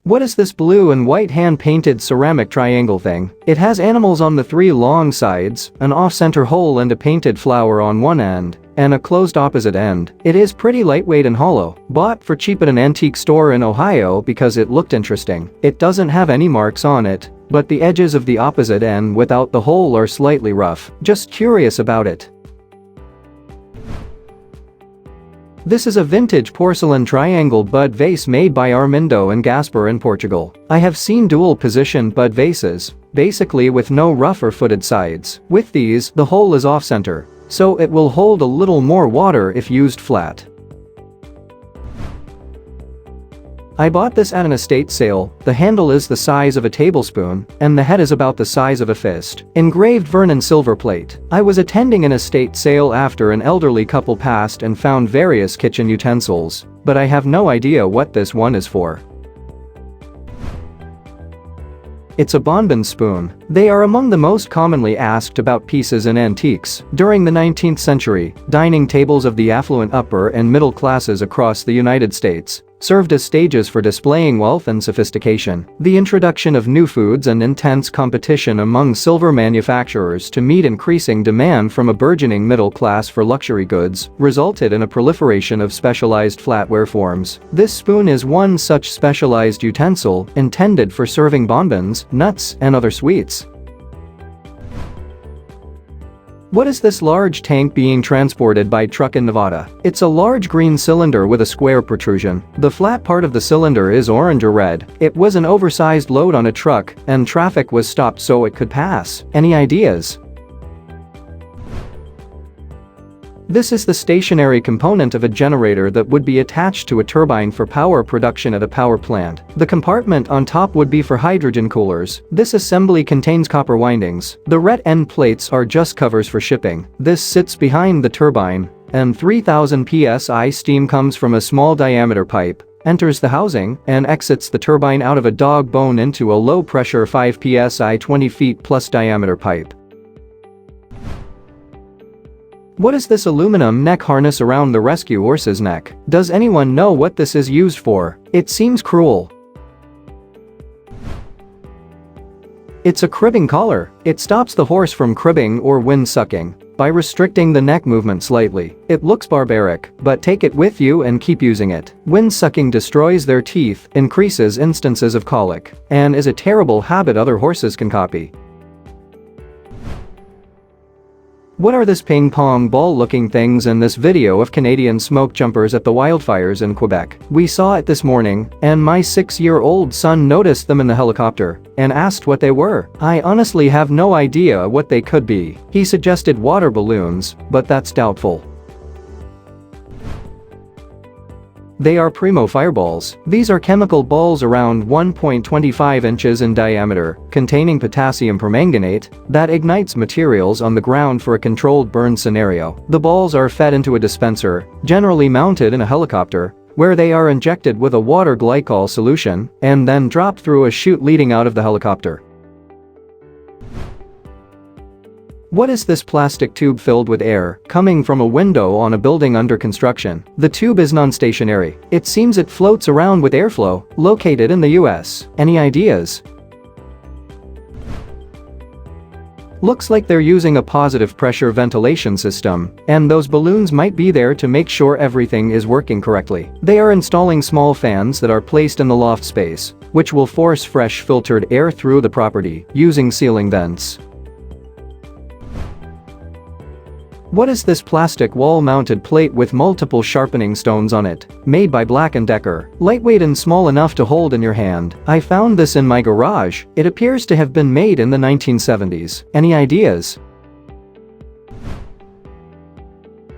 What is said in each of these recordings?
What is this blue and white hand-painted ceramic triangle thing? It has animals on the 3 long sides, an off-center hole and a painted flower on one end, and a closed opposite end. It is pretty lightweight and hollow, bought for cheap at an antique store in Ohio because it looked interesting. It doesn't have any marks on it, but the edges of the opposite end without the hole are slightly rough. Just curious about it. This is a vintage porcelain triangle bud vase made by Armindo and Gaspar in Portugal. I have seen dual-positioned bud vases, basically with no rough or footed sides. With these, the hole is off-center, so it will hold a little more water if used flat. I bought this at an estate sale. The handle is the size of a tablespoon, and the head is about the size of a fist. Engraved Vernon silver plate. I was attending an estate sale after an elderly couple passed and found various kitchen utensils, but I have no idea what this one is for. It's a bonbon spoon. They are among the most commonly asked about pieces in antiques. During the 19th century, dining tables of the affluent upper and middle classes across the United States served as stages for displaying wealth and sophistication. The introduction of new foods and intense competition among silver manufacturers to meet increasing demand from a burgeoning middle class for luxury goods resulted in a proliferation of specialized flatware forms. This spoon is one such specialized utensil intended for serving bonbons, nuts, and other sweets. What is this large tank being transported by truck in Nevada? It's a large green cylinder with a square protrusion. The flat part of the cylinder is orange or red. It was an oversized load on a truck, and traffic was stopped so it could pass. Any ideas? This is the stationary component of a generator that would be attached to a turbine for power production at a power plant. The compartment on top would be for hydrogen coolers. This assembly contains copper windings. The red end plates are just covers for shipping. This sits behind the turbine, and 3000 psi steam comes from a small diameter pipe, enters the housing, and exits the turbine out of a dog bone into a low-pressure 5 psi 20 feet plus diameter pipe. What is this aluminum neck harness around the rescue horse's neck? Does anyone know what this is used for? It seems cruel. It's a cribbing collar. It stops the horse from cribbing or wind sucking by restricting the neck movement slightly. It looks barbaric, but take it with you and keep using it. Wind sucking destroys their teeth, increases instances of colic, and is a terrible habit other horses can copy. What are this ping pong ball looking things in this video of Canadian smoke jumpers at the wildfires in Quebec? We saw it this morning, and my 6-year-old son noticed them in the helicopter and asked what they were. I honestly have no idea what they could be. He suggested water balloons, but that's doubtful. They are PREMO fireballs. These are chemical balls around 1.25 inches in diameter, containing potassium permanganate, that ignites materials on the ground for a controlled burn scenario. The balls are fed into a dispenser, generally mounted in a helicopter, where they are injected with a water glycol solution and then dropped through a chute leading out of the helicopter. What is this plastic tube filled with air coming from a window on a building under construction? The tube is non-stationary. It seems it floats around with airflow, located in the US. Any ideas? Looks like they're using a positive pressure ventilation system, and those balloons might be there to make sure everything is working correctly. They are installing small fans that are placed in the loft space, which will force fresh filtered air through the property using ceiling vents. What is this plastic wall-mounted plate with multiple sharpening stones on it? Made by Black & Decker. Lightweight and small enough to hold in your hand. I found this in my garage. It appears to have been made in the 1970s. Any ideas?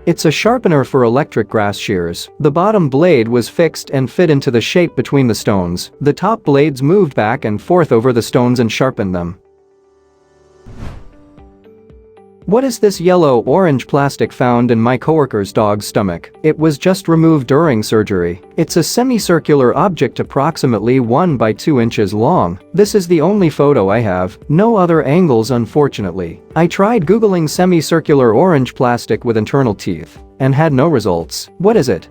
It's a sharpener for electric grass shears. The bottom blade was fixed and fit into the shape between the stones. The top blades moved back and forth over the stones and sharpened them. What is this yellow-orange plastic found in my coworker's dog's stomach? It was just removed during surgery. It's a semicircular object approximately 1 by 2 inches long. This is the only photo I have, no other angles unfortunately. I tried googling semicircular orange plastic with internal teeth and had no results. What is it?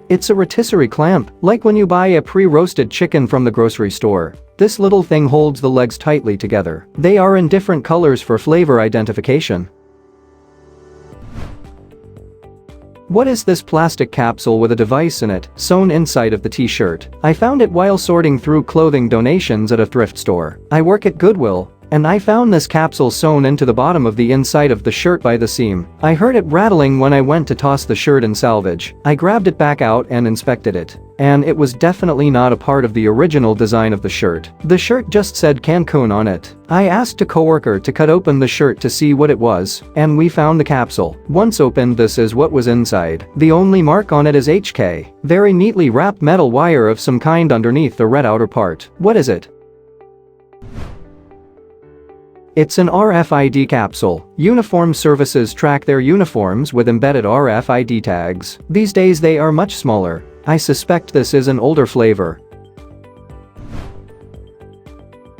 It's a rotisserie clamp, like when you buy a pre-roasted chicken from the grocery store. This little thing holds the legs tightly together. They are in different colors for flavor identification. What is this plastic capsule with a device in it, sewn inside of the t-shirt? I found it while sorting through clothing donations at a thrift store. I work at Goodwill, and I found this capsule sewn into the bottom of the inside of the shirt by the seam. I heard it rattling when I went to toss the shirt in salvage. I grabbed it back out and inspected it. And it was definitely not a part of the original design of the shirt. The shirt just said Cancun on it. I asked a coworker to cut open the shirt to see what it was, and we found the capsule. Once opened, this is what was inside. The only mark on it is HK. Very neatly wrapped metal wire of some kind underneath the red outer part. What is it? It's an RFID capsule. Uniform services track their uniforms with embedded RFID tags. These days they are much smaller. I suspect this is an older flavor.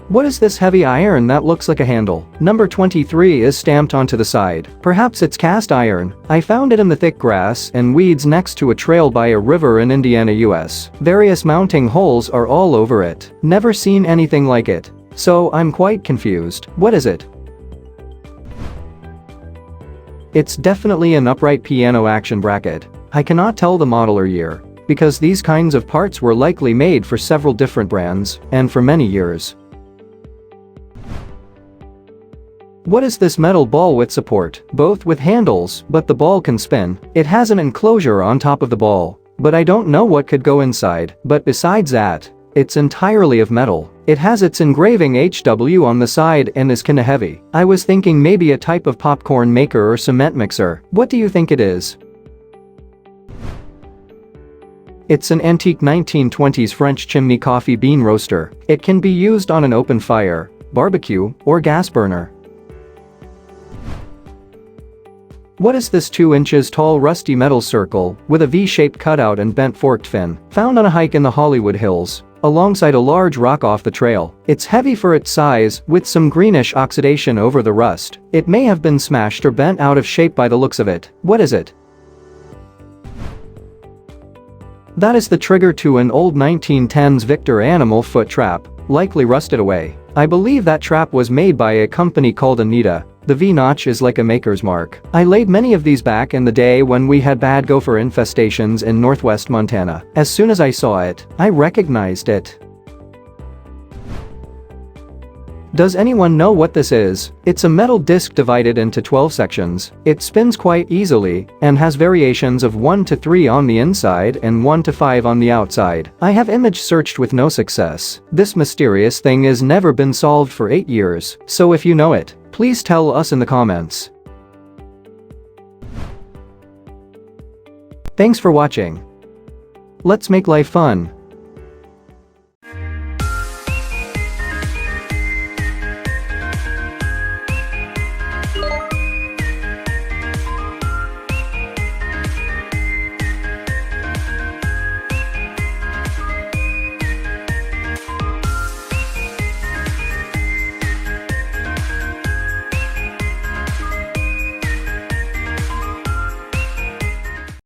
What is this heavy iron that looks like a handle? Number 23 is stamped onto the side. Perhaps it's cast iron. I found it in the thick grass and weeds next to a trail by a river in Indiana, US. Various mounting holes are all over it. Never seen anything like it. So I'm quite confused. What is it? It's definitely an upright piano action bracket. I cannot tell the model or year, because these kinds of parts were likely made for several different brands, and for many years. What is this metal ball with support? Both with handles, but the ball can spin. It has an enclosure on top of the ball, but I don't know what could go inside. But besides that, it's entirely of metal. It has its engraving HW on the side and is kinda heavy. I was thinking maybe a type of popcorn maker or cement mixer. What do you think it is? It's an antique 1920s French chimney coffee bean roaster. It can be used on an open fire, barbecue, or gas burner. What is this 2 inches tall rusty metal circle with a V-shaped cutout and bent forked fin? Found on a hike in the Hollywood Hills, alongside a large rock off the trail. It's heavy for its size, with some greenish oxidation over the rust. It may have been smashed or bent out of shape by the looks of it. What is it? That is the trigger to an old 1910s Victor animal foot trap, likely rusted away. I believe that trap was made by a company called Anita. The V-notch is like a maker's mark. I laid many of these back in the day when we had bad gopher infestations in northwest Montana. As soon as I saw it, I recognized it. Does anyone know what this is? It's a metal disc divided into 12 sections. It spins quite easily and has variations of 1 to 3 on the inside and 1 to 5 on the outside. I have image searched with no success. This mysterious thing has never been solved for 8 years. So if you know it, please tell us in the comments. Thanks for watching. Let's make life fun.